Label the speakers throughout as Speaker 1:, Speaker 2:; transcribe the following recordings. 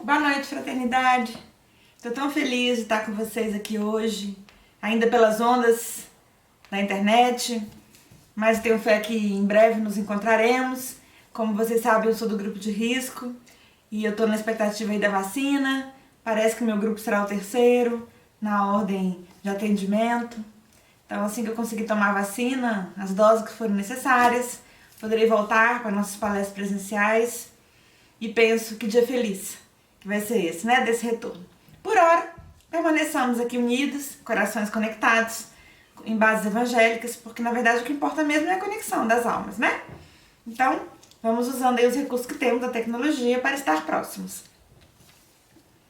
Speaker 1: Boa noite, fraternidade. Estou tão feliz de estar com vocês aqui hoje, ainda pelas ondas da internet, mas tenho fé que em breve nos encontraremos. Como vocês sabem, eu sou do grupo de risco e eu estou na expectativa aí da vacina. Parece que meu grupo será o terceiro na ordem de atendimento. Então, assim que eu conseguir tomar a vacina, as doses que forem necessárias, poderei voltar para nossas palestras presenciais e penso que dia feliz que vai ser esse, né, desse retorno. Por hora, permaneçamos aqui unidos, corações conectados, em bases evangélicas, porque na verdade o que importa mesmo é a conexão das almas, né? Então, vamos usando aí os recursos que temos da tecnologia para estar próximos.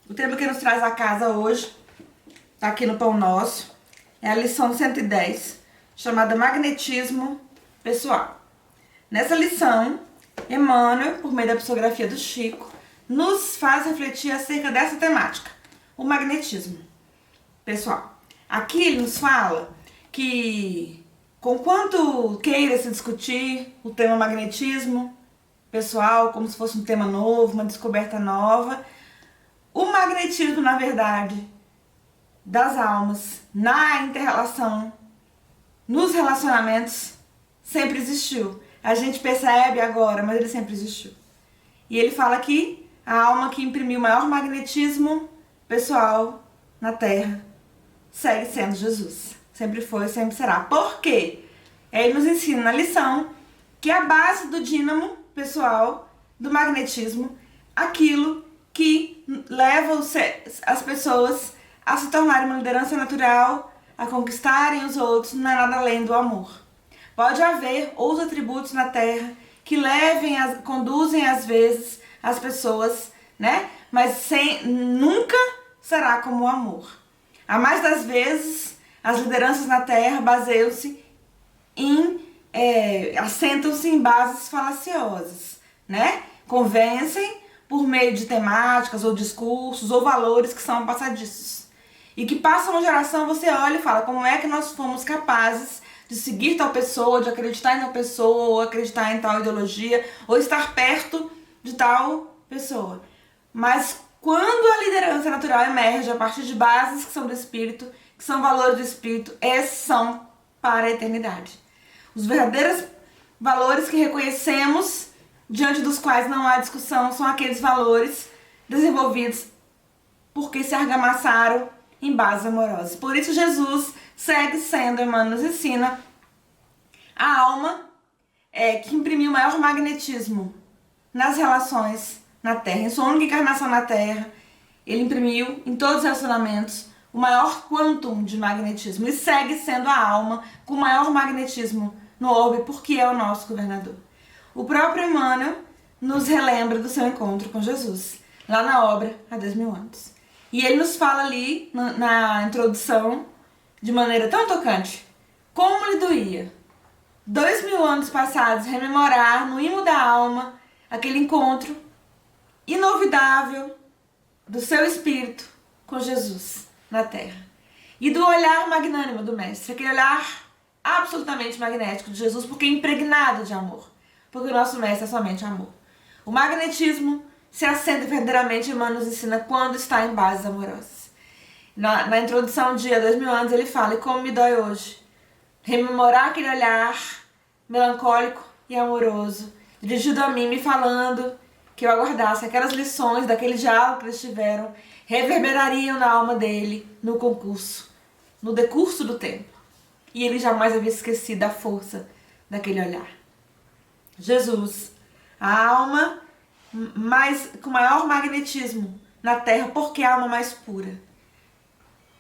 Speaker 1: O tema que nos traz a casa hoje, tá aqui no Pão Nosso, é a lição 110, chamada Magnetismo Pessoal. Nessa lição, Emmanuel, por meio da psicografia do Chico, nos faz refletir acerca dessa temática, o magnetismo pessoal. Aqui ele nos fala que, conquanto queira se discutir o tema magnetismo pessoal, como se fosse um tema novo, uma descoberta nova, o magnetismo, na verdade, das almas, na inter-relação, nos relacionamentos, sempre existiu. A gente percebe agora, mas ele sempre existiu. E ele fala aqui, a alma que imprimiu o maior magnetismo pessoal na Terra segue sendo Jesus. Sempre foi e sempre será. Por quê? Ele nos ensina na lição que a base do dínamo pessoal, do magnetismo, aquilo que leva as pessoas a se tornarem uma liderança natural, a conquistarem os outros, não é nada além do amor. Pode haver outros atributos na Terra que conduzem às vezes as pessoas, né? Mas nunca será como o amor. A mais das vezes, as lideranças na Terra baseiam-se assentam-se em bases falaciosas, né? Convencem por meio de temáticas ou discursos ou valores que são passadiços. E que passam uma geração, você olha e fala, como é que nós fomos capazes de seguir tal pessoa, de acreditar em tal pessoa, ou acreditar em tal ideologia, ou estar perto de tal pessoa. Mas quando a liderança natural emerge a partir de bases que são do Espírito, que são valores do Espírito, esses são para a eternidade. Os verdadeiros valores que reconhecemos, diante dos quais não há discussão, são aqueles valores desenvolvidos porque se argamassaram em bases amorosas. Por isso Jesus segue sendo, Emmanuel nos ensina, a alma que imprimiu o maior magnetismo nas relações na Terra. Em sua única encarnação na Terra, ele imprimiu em todos os relacionamentos o maior quantum de magnetismo e segue sendo a alma com o maior magnetismo no orbe, porque é o nosso governador. O próprio Emmanuel nos relembra do seu encontro com Jesus, lá na obra Há 2000 anos. E ele nos fala ali, na introdução, de maneira tão tocante, como lhe doía, 2000 anos passados, rememorar no imo da alma aquele encontro inovidável do seu espírito com Jesus na Terra. E do olhar magnânimo do Mestre, aquele olhar absolutamente magnético de Jesus, porque é impregnado de amor, porque o nosso Mestre é somente amor. O magnetismo se acende verdadeiramente, Emmanuel nos ensina, quando está em bases amorosas. Na introdução de Há 2000 anos ele fala, e como me dói hoje, rememorar aquele olhar melancólico e amoroso, dirigido a mim, me falando que eu aguardasse aquelas lições daquele diálogo que eles tiveram, reverberariam na alma dele, no decurso do tempo. E ele jamais havia esquecido a força daquele olhar. Jesus, a alma com maior magnetismo na Terra, porque é a alma mais pura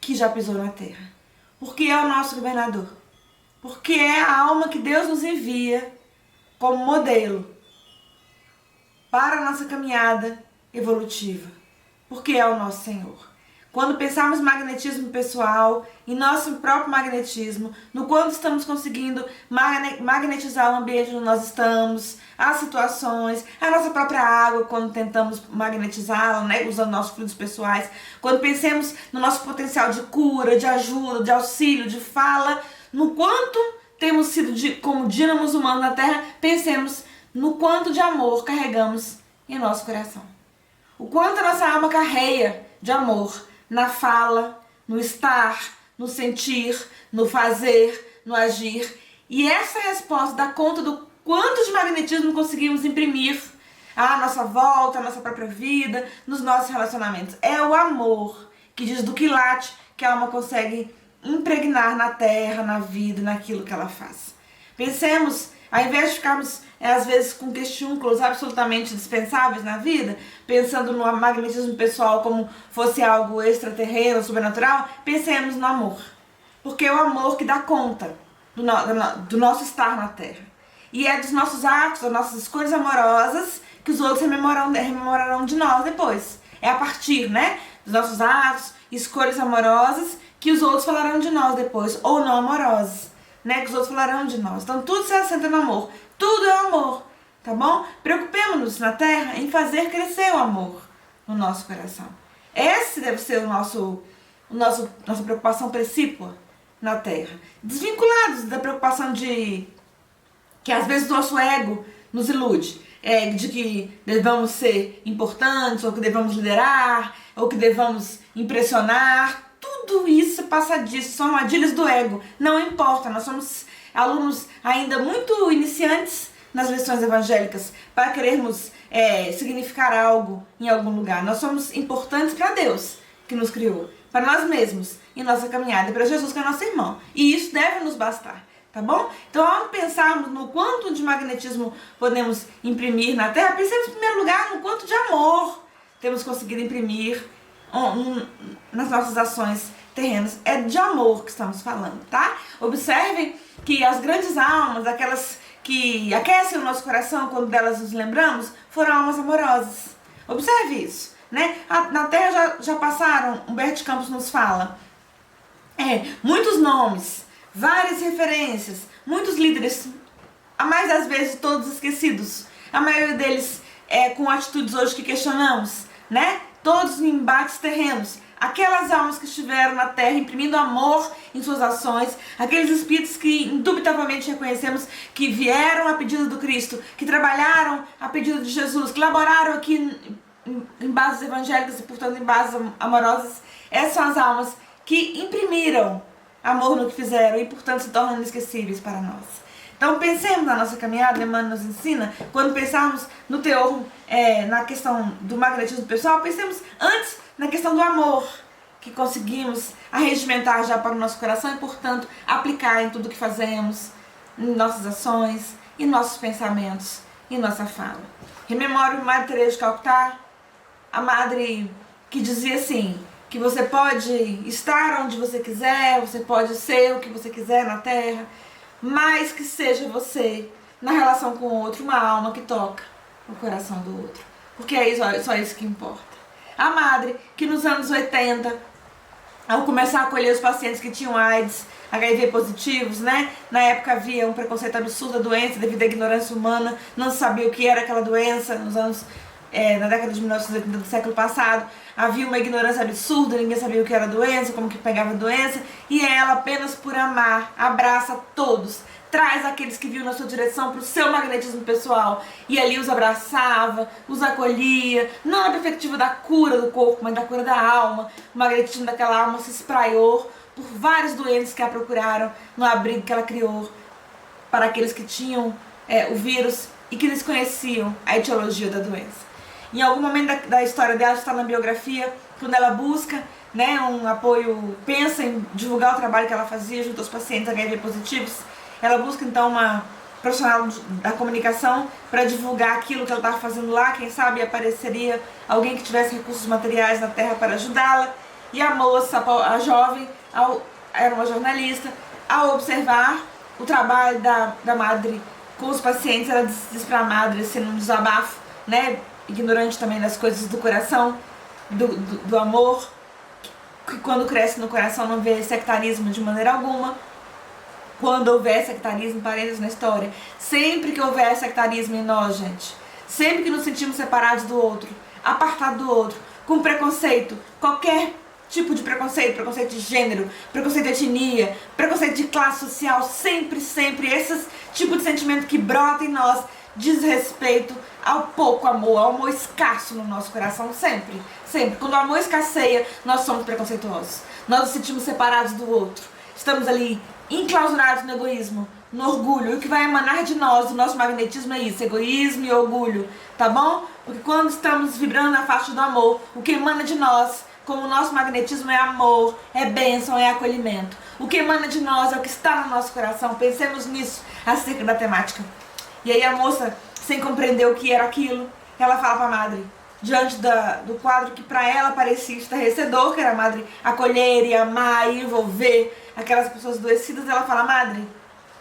Speaker 1: que já pisou na Terra. Porque é o nosso governador. Porque é a alma que Deus nos envia como modelo para a nossa caminhada evolutiva. Porque é o nosso Senhor. Quando pensarmos magnetismo pessoal, em nosso próprio magnetismo, no quanto estamos conseguindo magnetizar o ambiente onde nós estamos, as situações, a nossa própria água, quando tentamos magnetizá-la, né, usando nossos fluidos pessoais, quando pensemos no nosso potencial de cura, de ajuda, de auxílio, de fala, no quanto temos sido como dínamos humanos na Terra, pensemos no quanto de amor carregamos em nosso coração. O quanto a nossa alma carreia de amor na fala, no estar, no sentir, no fazer, no agir. E essa resposta dá conta do quanto de magnetismo conseguimos imprimir à nossa volta, à nossa própria vida, nos nossos relacionamentos. É o amor que diz do quilate que a alma consegue impregnar na terra, na vida, naquilo que ela faz. Pensemos, ao invés de ficarmos às vezes com questiúnculos absolutamente dispensáveis na vida, pensando no magnetismo pessoal como fosse algo extraterreno, sobrenatural, pensemos no amor. Porque é o amor que dá conta do nosso estar na terra. E é dos nossos atos, das nossas escolhas amorosas que os outros rememorarão de nós depois. É a partir, né, dos nossos atos, escolhas amorosas que os outros falarão de nós depois, ou não amorosas, né, que os outros falarão de nós. Então tudo se assenta no amor, tudo é o amor, tá bom? Preocupemos-nos na terra em fazer crescer o amor no nosso coração. Esse deve ser nossa preocupação precípua na terra. Desvinculados da preocupação de que às vezes o nosso ego nos ilude, de que devamos ser importantes, ou que devamos liderar, ou que devamos impressionar. Tudo isso passa disso, são armadilhas do ego. Não importa, nós somos alunos ainda muito iniciantes nas lições evangélicas para querermos significar algo em algum lugar. Nós somos importantes para Deus, que nos criou, para nós mesmos, em nossa caminhada, e para Jesus, que é nosso irmão. E isso deve nos bastar, tá bom? Então, ao pensarmos no quanto de magnetismo podemos imprimir na Terra, pensemos em primeiro lugar no quanto de amor temos conseguido imprimir nas nossas ações terrenas. É de amor que estamos falando, tá? Observem que as grandes almas, aquelas que aquecem o nosso coração quando delas nos lembramos, foram almas amorosas. Observe isso, né? Na Terra já passaram, Humberto Campos nos fala, muitos nomes, várias referências, muitos líderes, a mais das vezes todos esquecidos, a maioria deles com atitudes hoje que questionamos, né? Todos em embates terrenos, aquelas almas que estiveram na terra imprimindo amor em suas ações, aqueles espíritos que indubitavelmente reconhecemos que vieram a pedido do Cristo, que trabalharam a pedido de Jesus, que laboraram aqui em bases evangélicas e portanto em bases amorosas. Essas são as almas que imprimiram amor no que fizeram e portanto se tornam inesquecíveis para nós. Então pensemos na nossa caminhada, Emmanuel nos ensina, quando pensarmos no teor, na questão do magnetismo pessoal, pensemos antes na questão do amor, que conseguimos arregimentar já para o nosso coração e, portanto, aplicar em tudo que fazemos, em nossas ações, em nossos pensamentos, em nossa fala. Rememoro Madre Teresa de Calcutá, a madre que dizia assim, que você pode estar onde você quiser, você pode ser o que você quiser na Terra, mas que seja você, na relação com o outro, uma alma que toca o coração do outro. Porque é só isso que importa. A madre que nos anos 80, ao começar a acolher os pacientes que tinham AIDS, HIV positivos, né? Na época havia um preconceito absurdo da doença devido à ignorância humana, não se sabia o que era aquela doença, na década de 1980 do século passado, havia uma ignorância absurda, ninguém sabia o que era doença, como que pegava a doença, e ela, apenas por amar, abraça todos, traz aqueles que viam na sua direção para o seu magnetismo pessoal, e ali os abraçava, os acolhia, não na perspectiva da cura do corpo, mas da cura da alma. O magnetismo daquela alma se espraiou por vários doentes que a procuraram no abrigo que ela criou para aqueles que tinham o vírus e que desconheciam a etiologia da doença. Em algum momento da história dela, está na biografia, quando ela busca, né, um apoio, pensa em divulgar o trabalho que ela fazia junto aos pacientes HIV positivos, ela busca então uma profissional da comunicação para divulgar aquilo que ela estava fazendo lá, quem sabe apareceria alguém que tivesse recursos materiais na Terra para ajudá-la. E a moça, a jovem, era uma jornalista, ao observar o trabalho da madre com os pacientes, ela diz para a madre, assim, num desabafo, né, ignorante também das coisas do coração, do amor, que quando cresce no coração não vê sectarismo de maneira alguma. Quando houver sectarismo, parênteses na história, sempre que houver sectarismo em nós, gente, sempre que nos sentimos separados do outro, apartados do outro, com preconceito, qualquer tipo de preconceito de gênero, preconceito de etnia, preconceito de classe social, sempre esse tipo de sentimento que brota em nós, diz respeito ao pouco amor, ao amor escasso no nosso coração, sempre, sempre. Quando o amor escasseia, nós somos preconceituosos, nós nos sentimos separados do outro, estamos ali enclausurados no egoísmo, no orgulho. E o que vai emanar de nós, do nosso magnetismo é isso, egoísmo e orgulho, tá bom? Porque quando estamos vibrando na faixa do amor, o que emana de nós, como o nosso magnetismo é amor, é bênção, é acolhimento. O que emana de nós é o que está no nosso coração. Pensemos nisso acerca da temática. E aí a moça, sem compreender o que era aquilo, ela fala para a madre, diante do quadro que para ela parecia estarrecedor, que era a madre acolher e amar e envolver aquelas pessoas adoecidas, ela fala: madre,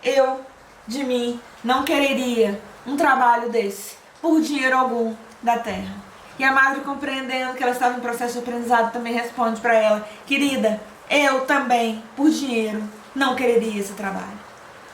Speaker 1: eu, de mim, não quereria um trabalho desse por dinheiro algum da terra. E a madre, compreendendo que ela estava em processo de aprendizado, também responde para ela: querida, eu também, por dinheiro, não quereria esse trabalho.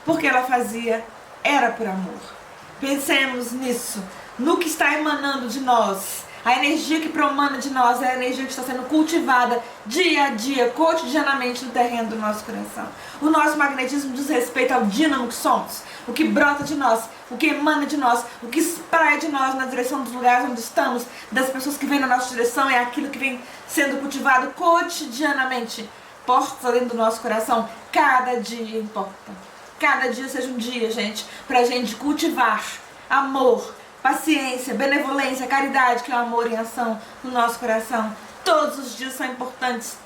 Speaker 1: Porque ela fazia, era por amor. Pensemos nisso, no que está emanando de nós. A energia que promana de nós é a energia que está sendo cultivada dia a dia, cotidianamente no terreno do nosso coração. O nosso magnetismo diz respeito ao dínamo que somos, o que brota de nós, o que emana de nós, o que espraia de nós na direção dos lugares onde estamos, das pessoas que vêm na nossa direção, é aquilo que vem sendo cultivado cotidianamente. Portas dentro do nosso coração, cada dia importa. Cada dia seja um dia, gente, pra gente cultivar amor, paciência, benevolência, caridade, que é o amor em ação no nosso coração. Todos os dias são importantes.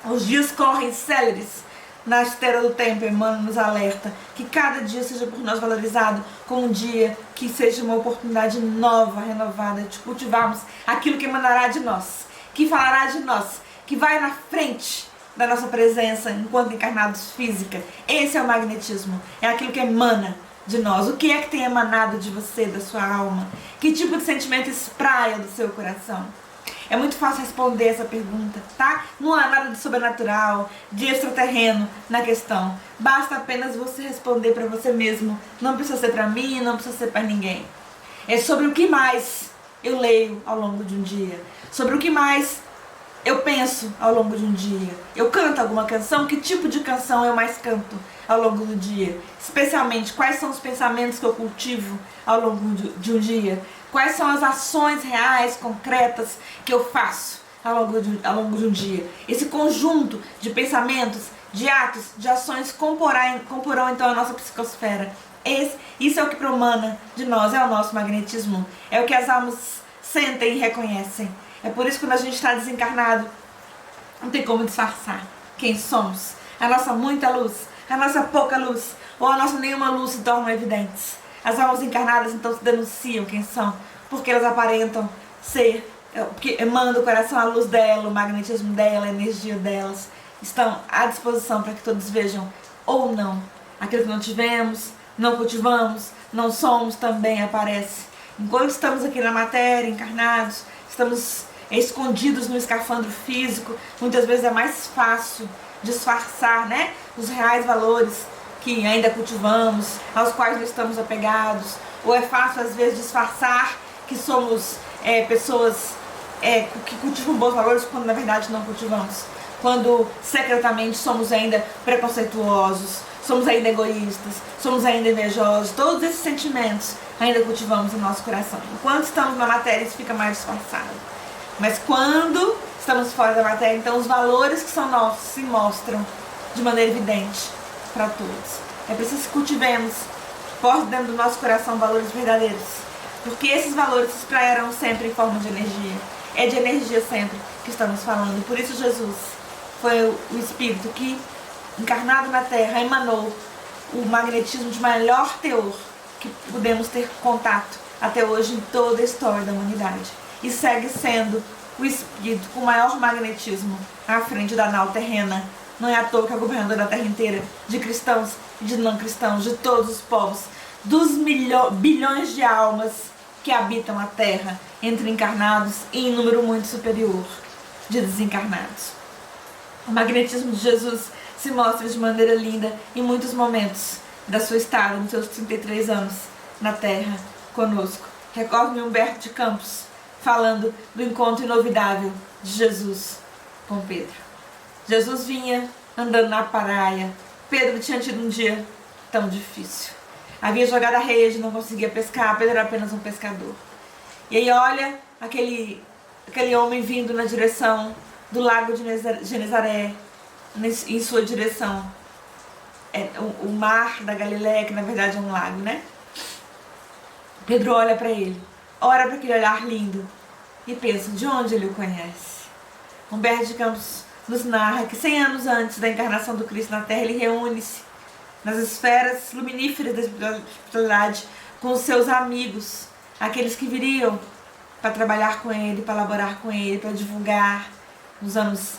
Speaker 1: Os dias correm céleres na esteira do tempo. Emmanuel nos alerta que cada dia seja por nós valorizado como um dia que seja uma oportunidade nova, renovada, de cultivarmos aquilo que emanará de nós, que falará de nós, que vai na frente da nossa presença enquanto encarnados física. Esse é o magnetismo, é aquilo que emana de nós. O que é que tem emanado de você, da sua alma? Que tipo de sentimento espraia do seu coração? É muito fácil responder essa pergunta, tá? Não há nada de sobrenatural, de extraterreno na questão. Basta apenas você responder para você mesmo. Não precisa ser para mim, não precisa ser para ninguém. É sobre o que mais eu leio ao longo de um dia. Sobre o que mais eu penso ao longo de um dia. Eu canto alguma canção? Que tipo de canção eu mais canto ao longo do dia? Especialmente, quais são os pensamentos que eu cultivo ao longo de um dia? Quais são as ações reais, concretas que eu faço ao longo de um dia? Esse conjunto de pensamentos, de atos, de ações comporão então a nossa psicosfera. Isso é o que promana de nós, é o nosso magnetismo. É o que as almas sentem e reconhecem. É por isso que quando a gente está desencarnado, não tem como disfarçar quem somos. A nossa muita luz, a nossa pouca luz, ou a nossa nenhuma luz se tornam evidentes. As almas encarnadas então se denunciam quem são, porque elas aparentam ser, porque emanam do coração a luz dela, o magnetismo dela, a energia delas. Estão à disposição para que todos vejam ou não. Aquilo que não tivemos, não cultivamos, não somos, também aparece. Enquanto estamos aqui na matéria, encarnados, estamos escondidos no escafandro físico, muitas vezes é mais fácil disfarçar, né, os reais valores que ainda cultivamos, aos quais não estamos apegados, ou é fácil às vezes disfarçar que somos pessoas que cultivam bons valores quando na verdade não cultivamos, quando secretamente somos ainda preconceituosos, somos ainda egoístas, somos ainda invejosos. Todos esses sentimentos ainda cultivamos no nosso coração. Enquanto estamos na matéria, isso fica mais disfarçado. Mas quando estamos fora da matéria, então os valores que são nossos se mostram de maneira evidente para todos. É preciso que cultivemos, porte dentro do nosso coração, valores verdadeiros, porque esses valores se espraiarão sempre em forma de energia. É de energia sempre que estamos falando. Por isso Jesus foi o Espírito que, encarnado na Terra, emanou o magnetismo de maior teor que pudemos ter contato até hoje em toda a história da humanidade. E segue sendo o Espírito com maior magnetismo à frente da nau terrena. Não é à toa que é o governador da Terra inteira, de cristãos e de não cristãos, de todos os povos, dos bilhões de almas que habitam a Terra, entre encarnados e em número muito superior de desencarnados. O magnetismo de Jesus se mostra de maneira linda em muitos momentos da sua estada, nos seus 33 anos na Terra conosco. Recordo-me Humberto de Campos falando do encontro inovidável de Jesus com Pedro. Jesus vinha andando na praia. Pedro tinha tido um dia tão difícil. havia jogado a rede, não conseguia pescar, Pedro era apenas um pescador. E aí olha aquele homem vindo na direção do lago de Genezaré, em sua direção. O mar da Galileia, que na verdade é um lago, né? Pedro olha para ele, olha para aquele olhar lindo e pensa, de onde ele o conhece? Humberto de Campos nos narra que 100 anos antes da encarnação do Cristo na Terra, ele reúne-se nas esferas luminíferas da espiritualidade com os seus amigos, aqueles que viriam para trabalhar com ele, para laborar com ele, para divulgar nos anos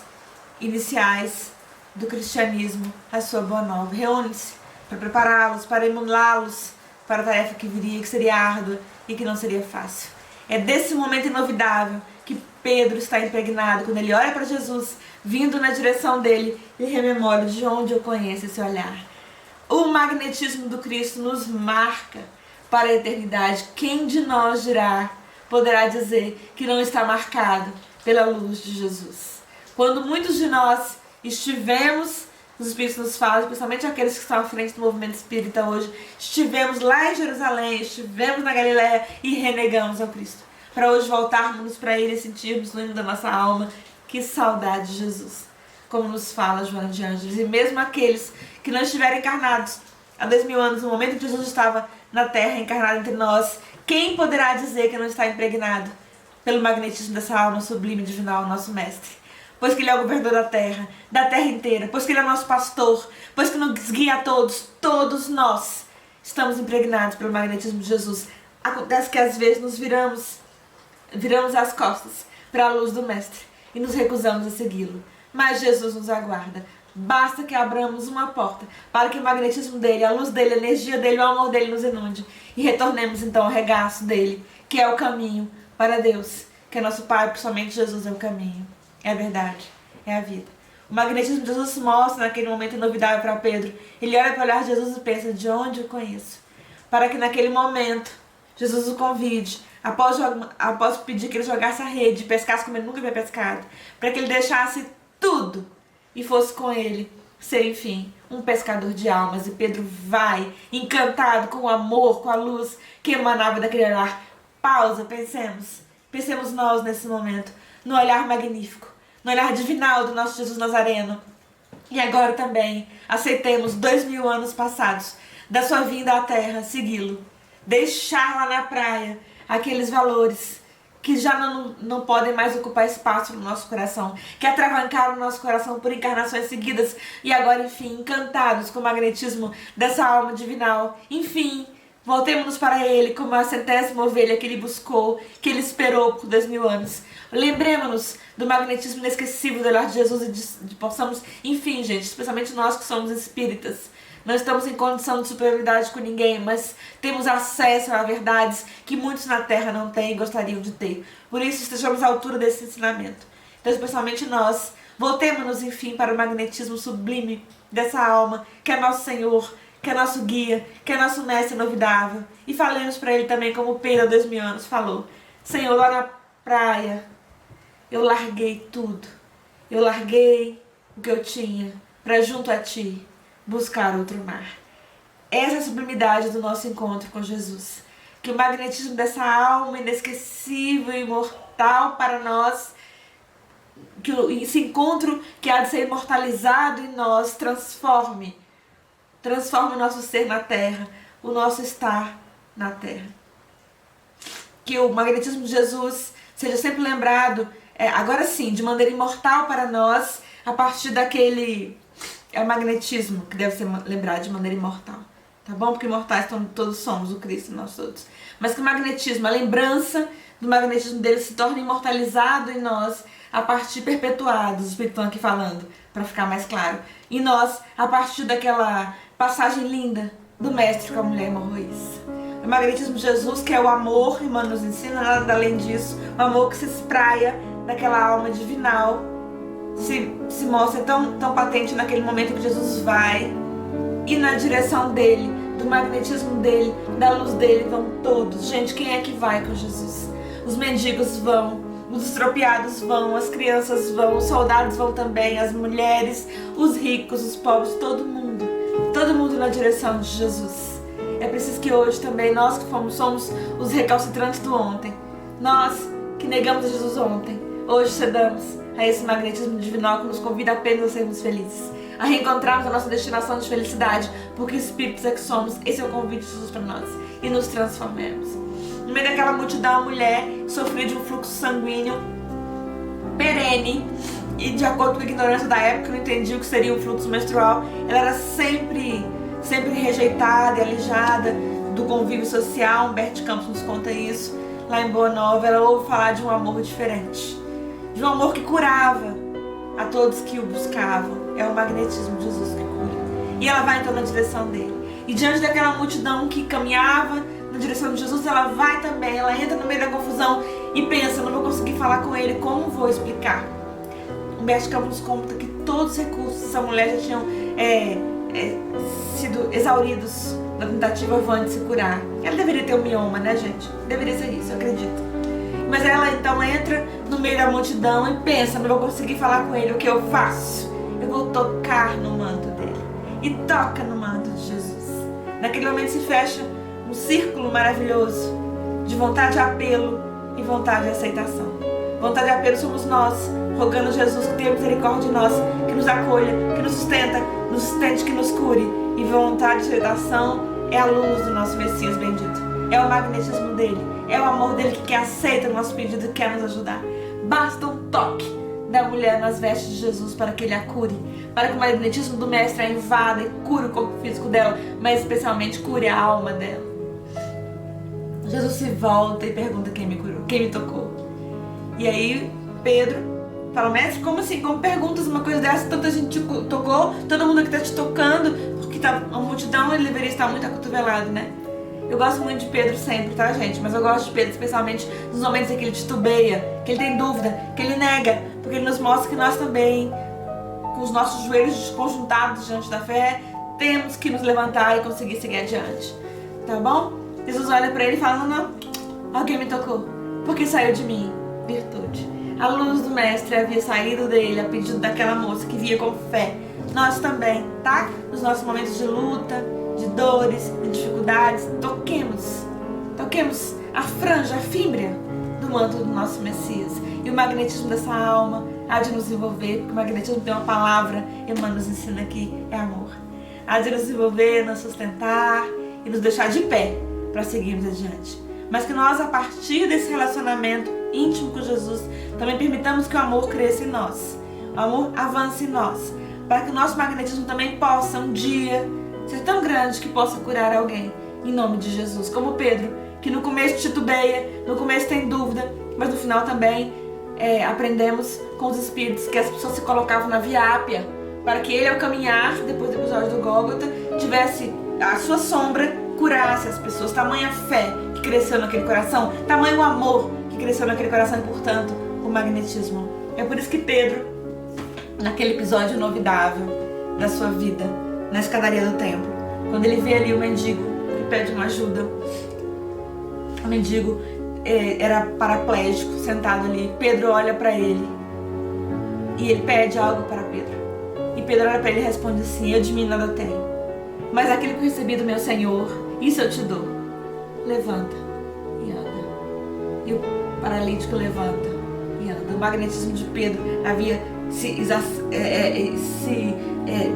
Speaker 1: iniciais do cristianismo a sua boa nova. Reúne-se para prepará-los, para emulá-los para a tarefa que viria, que seria árdua e que não seria fácil. É desse momento inovidável que Pedro está impregnado, quando ele olha para Jesus vindo na direção dele e rememora de onde eu conheço esse olhar. O magnetismo do Cristo nos marca para a eternidade. Quem de nós poderá dizer que não está marcado pela luz de Jesus? Quando muitos de nós estivemos, os Espíritos nos falam, principalmente aqueles que estão à frente do movimento espírita hoje, estivemos lá em Jerusalém, estivemos na Galileia e renegamos ao Cristo. Para hoje voltarmos para Ele e sentirmos no hino da nossa alma, que saudade de Jesus. Como nos fala Joana de Ângeles. E mesmo aqueles que não estiveram encarnados há 2000 anos, no momento que Jesus estava na terra, encarnado entre nós, quem poderá dizer que não está impregnado pelo magnetismo dessa alma sublime e divinal, nosso Mestre? Pois que Ele é o governador da terra inteira, pois que Ele é nosso pastor, pois que nos guia a todos nós estamos impregnados pelo magnetismo de Jesus. Acontece que às vezes nos viramos as costas para a luz do Mestre e nos recusamos a segui-lo. Mas Jesus nos aguarda. Basta que abramos uma porta para que o magnetismo dele, a luz dele, a energia dele, o amor dele nos inunde e retornemos então ao regaço dele, que é o caminho para Deus, que é nosso Pai, principalmente Jesus é o caminho. É a verdade, é a vida. O magnetismo de Jesus se mostra naquele momento inovidável para Pedro. Ele olha para o olhar de Jesus e pensa, de onde eu conheço? Para que naquele momento Jesus o convide, após pedir que ele jogasse a rede, pescasse como ele nunca havia pescado, para que ele deixasse tudo e fosse com ele ser, enfim, um pescador de almas. E Pedro vai, encantado com o amor, com a luz que emanava daquele olhar. Pausa, pensemos nós nesse momento, no olhar magnífico, no olhar divinal do nosso Jesus Nazareno. E agora também aceitemos 2000 anos passados da sua vinda à terra, segui-lo, deixar lá na praia aqueles valores que já não podem mais ocupar espaço no nosso coração, que atravancaram o nosso coração por encarnações seguidas e agora, enfim, encantados com o magnetismo dessa alma divinal. Enfim, voltemos-nos para Ele como a 100ª ovelha que Ele buscou, que Ele esperou por 2000 anos. Lembremos-nos do magnetismo inesquecível do olhar de Jesus e possamos, enfim, gente, especialmente nós que somos espíritas, não estamos em condição de superioridade com ninguém, mas temos acesso a verdades que muitos na Terra não têm e gostariam de ter. Por isso, estejamos à altura desse ensinamento. Então, especialmente nós, voltemos-nos, enfim, para o magnetismo sublime dessa alma, que é nosso Senhor, que é nosso guia, que é nosso mestre inovidável. E falemos para Ele também, como Pedro há 2000 anos falou. Senhor, lá na praia, eu larguei tudo. Eu larguei o que eu tinha para junto a Ti buscar outro mar. Essa é a sublimidade do nosso encontro com Jesus. Que o magnetismo dessa alma inesquecível e imortal para nós, que esse encontro que há de ser imortalizado em nós, transforme o nosso ser na terra, o nosso estar na terra. Que o magnetismo de Jesus seja sempre lembrado, agora sim, de maneira imortal para nós, a partir daquele... É o magnetismo que deve ser lembrado de maneira imortal, tá bom? Porque imortais todos somos, o Cristo, nós todos. Mas que o magnetismo, a lembrança do magnetismo dele se torne imortalizado em nós, a partir perpetuados, os Espíritos estão aqui falando, para ficar mais claro. E nós, a partir daquela passagem linda do Mestre com a mulher hemorroíça. O magnetismo de Jesus, que é o amor, irmã, nos ensina nada além disso, o amor que se espraia daquela alma divinal, se mostra tão patente naquele momento que Jesus vai e na direção dele, do magnetismo dele, da luz dele vão todos. Gente, quem é que vai com Jesus? Os mendigos vão, os estropiados vão, as crianças vão, os soldados vão também, as mulheres, os ricos, os pobres, todo mundo na direção de Jesus. É Desses que hoje também, nós que somos os recalcitrantes do ontem, nós que negamos a Jesus ontem, hoje cedamos a esse magnetismo divinal que nos convida apenas a sermos felizes, a reencontrarmos a nossa destinação de felicidade, porque espíritos é que somos. Esse é o convite de Jesus para nós, e nos transformemos. No meio daquela multidão, a mulher sofria de um fluxo sanguíneo perene, e de acordo com a ignorância da época, não entendia o que seria um fluxo menstrual. Ela era sempre rejeitada e alijada do convívio social. Humberto Campos nos conta isso lá em Boa Nova. Ela ouve falar de um amor diferente, de um amor que curava a todos que o buscavam. É o magnetismo de Jesus que cura. E ela vai então na direção dele. E diante daquela multidão que caminhava na direção de Jesus, ela vai também. Ela entra no meio da confusão e pensa: não vou conseguir falar com ele, como vou explicar? Humberto Campos nos conta que todos os recursos dessa mulher já tinham sido exauridos na tentativa vã de se curar. Ela deveria ter um mioma, né, gente? Deveria ser isso, eu acredito. Mas ela então entra no meio da multidão e pensa: não vou conseguir falar com ele, o que eu faço? Eu vou tocar no manto dele. E toca no manto de Jesus. Naquele momento se fecha um círculo maravilhoso de vontade de apelo e vontade de aceitação. Vontade de apelo somos nós, rogando a Jesus que tenha misericórdia de nós, que nos acolha, que nos sustente, que nos cure. E vontade de aceitação é a luz do nosso Messias bendito. É o magnetismo dele, é o amor dele que aceita o nosso pedido e quer nos ajudar. Basta um toque da mulher nas vestes de Jesus para que ele a cure, para que o magnetismo do mestre a invada e cure o corpo físico dela, mas especialmente cure a alma dela. Jesus se volta e pergunta: quem me curou? Quem me tocou? E aí Pedro fala: mestre, como assim? Como perguntas uma coisa dessa? Tanta gente te tocou, todo mundo aqui está te tocando, porque tá a multidão, ele deveria estar muito acotovelado, né? Eu gosto muito de Pedro sempre, tá, gente? Mas eu gosto de Pedro especialmente nos momentos em que ele titubeia, que ele tem dúvida, que ele nega, porque ele nos mostra que nós também, com os nossos joelhos desconjuntados diante da fé, temos que nos levantar e conseguir seguir adiante, tá bom? Jesus olha pra ele e fala: não, alguém me tocou, porque saiu de mim virtude. A luz do mestre havia saído dele a pedido daquela moça que via com fé. Nós também, tá? Nos nossos momentos de luta, de dores, de dificuldades, toquemos a franja, a fímbria do manto do nosso Messias. E o magnetismo dessa alma há de nos envolver, porque o magnetismo tem uma palavra, Emmanuel nos ensina aqui, é amor. Há de nos envolver, nos sustentar e nos deixar de pé para seguirmos adiante. Mas que nós, a partir desse relacionamento íntimo com Jesus, também permitamos que o amor cresça em nós, o amor avance em nós, para que o nosso magnetismo também possa um dia ser tão grande que possa curar alguém, em nome de Jesus. Como Pedro, que no começo titubeia, no começo tem dúvida, mas no final também aprendemos com os espíritos que as pessoas se colocavam na via ápia, para que ele, ao caminhar, depois do episódio do Gólgota, tivesse a sua sombra, curasse as pessoas. Tamanha fé que cresceu naquele coração, tamanho amor que cresceu naquele coração e, portanto, o magnetismo. É por isso que Pedro, naquele episódio inovidável da sua vida, na escadaria do templo, quando ele vê ali o mendigo que pede uma ajuda, o mendigo era paraplégico, sentado ali. Pedro olha para ele e ele pede algo para Pedro. E Pedro olha para ele e responde assim: eu de mim nada tenho, mas aquilo que eu recebi do meu Senhor, isso eu te dou. Levanta e anda. E o paralítico levanta e anda. O magnetismo de Pedro havia se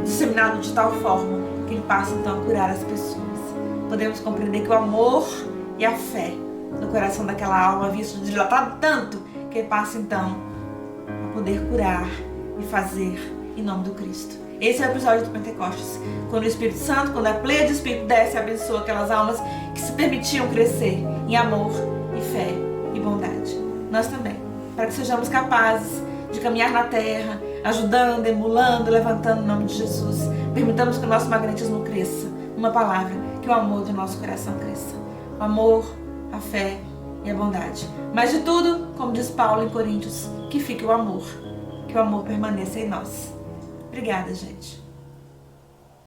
Speaker 1: disseminado de tal forma que ele passa então a curar as pessoas. Podemos compreender que o amor e a fé no coração daquela alma havia se dilatado tanto que ele passa então a poder curar e fazer em nome do Cristo. Esse é o episódio do Pentecostes, quando o Espírito Santo, quando a pleia de Espírito desce e abençoa aquelas almas que se permitiam crescer em amor e fé e bondade. Nós também, para que sejamos capazes de caminhar na terra, ajudando, emulando, levantando o nome de Jesus. Permitamos que o nosso magnetismo cresça. Uma palavra, que o amor do nosso coração cresça. O amor, a fé e a bondade. Mas de tudo, como diz Paulo em Coríntios, que fique o amor. Que o amor permaneça em nós. Obrigada, gente.